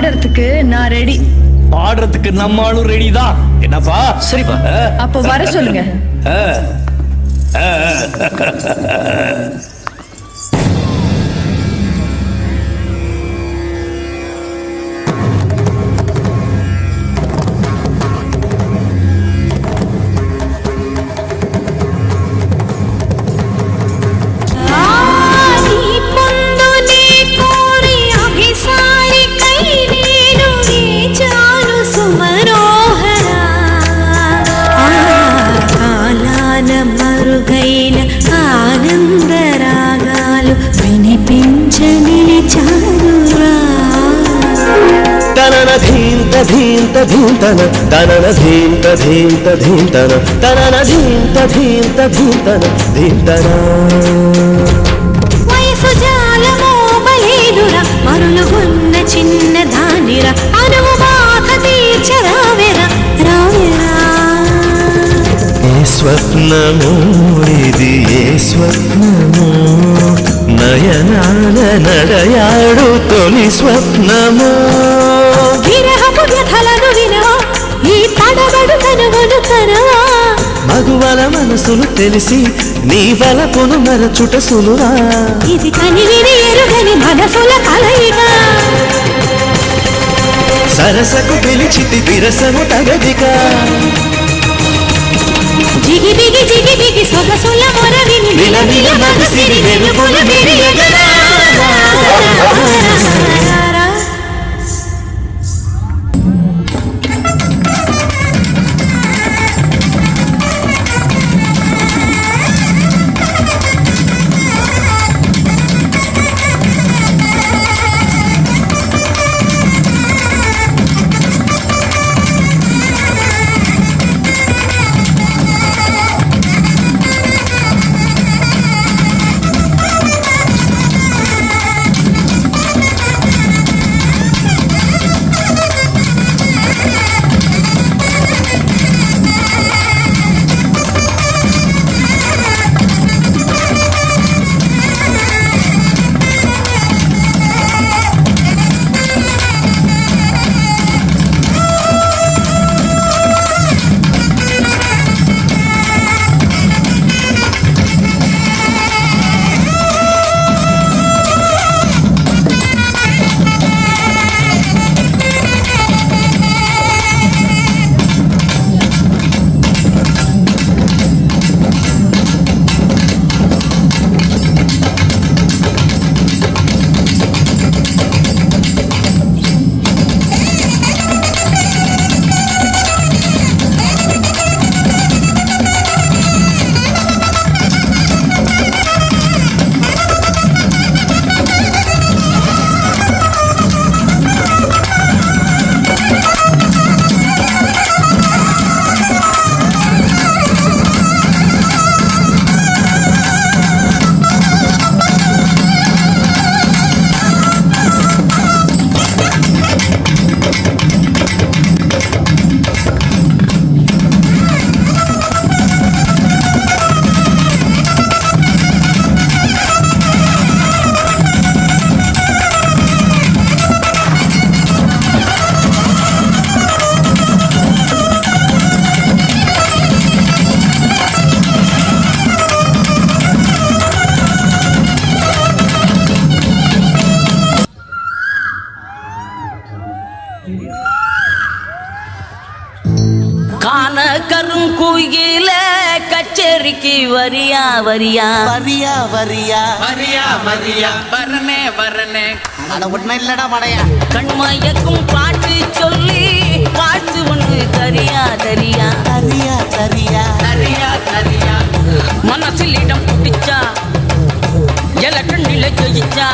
ஆடுறதுக்கு நான் ரெடி. ஆடுறதுக்கு நம்ம ஆளும் ரெடி தான். என்னப்பா? சரிப்பா. அப்போ வர சொல்லுங்க. ధీంత ధీంతన తనన ధీంత ధీంత ధీంతన తనన ధీంత ధీంత ధీంతన ధీంతన వయసు జాలమో బలేదురా మరులుగున్న చిన్న దానిరా అనువు బాధ తీర్చరావెరా రావెరా. ఏ స్వప్నము ఇది ఏ స్వప్నము నయనాల నడయాడు తొలి స్వప్నము. విరహపు వ్యథలను వినవా ఈ తడబడు కనుగొను కనవా. మగువల మనసులు తెలిసి నీ వలపును మరచుట సులువా. ఇది కనివిని ఎరుగని మనసుల కలయిక. సరసకు పిలిచితి విరసము తగదిక. జిగి బిగి జిగి బిగి సొగసుల మొరవిని విలవిల మగసిరి వెలుగుల మెరియగరా. காண கருங்குயில கச்சேரிக்கு வரியா வரியா வரியா வரியா வரியா வரியா வரனே வரனே அட ஒண்ணு இல்லடா மடையா. கண்மயக்கும் பாட்டு சொல்லி பாட்டு ஒன்று தரியா தரியா தரியா தரியா தரியா தரியா மனசில் இடம் பிடிச்சா எல கண்ணில ஜெயிச்சா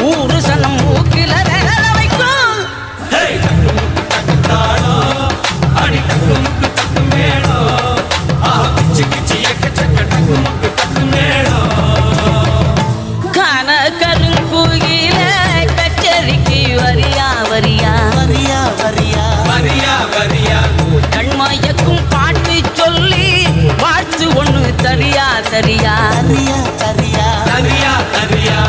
ஊரு சனம் மூக்கில வைக்கும். அடி டக்கு முக்கு டக்கு மேளோ கிச்சி கிச்சி எக்க சக்க டக்கு முக்கு டக்கு மேளோ காண கருங்குயில கச்சேரிக்கு வரியா வரியா வரியா வரியா வரியா வரியா கண்மயக்கும் பாட்டு சொல்லி வாழ்த்து ஒன்று தரியா தரியா தரியா தரியா தரியா தரியா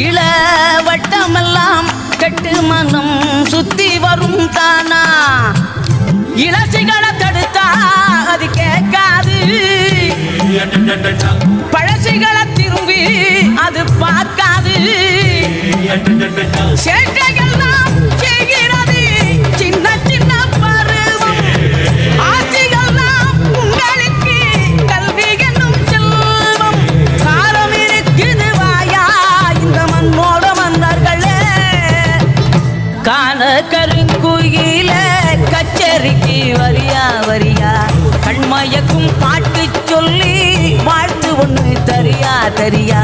இள வட்டமெல்லாம் கெட்டு மனம் சுத்தி வரும் தானா இளசிகளை தடுத்தா அது கேட்காது பழசிகளை திரும்பி அது பார்க்காது சேட்டைகள்லாம் செய்கிறது சின்ன சின்ன பருவம் ஆட்சிகள்லாம் உங்களுக்கு கல்வி என்னும் செல்வம் காலம் இருக்குது வாயா இந்த மண்ணோட மன்னர்களே காண கருங்குயில கச்சேரிக்கு வரியா வரியா கண்மயக்கும் பாட்டு சொல்லி வாழ்த்து ஒண்ணு தரியா தரியா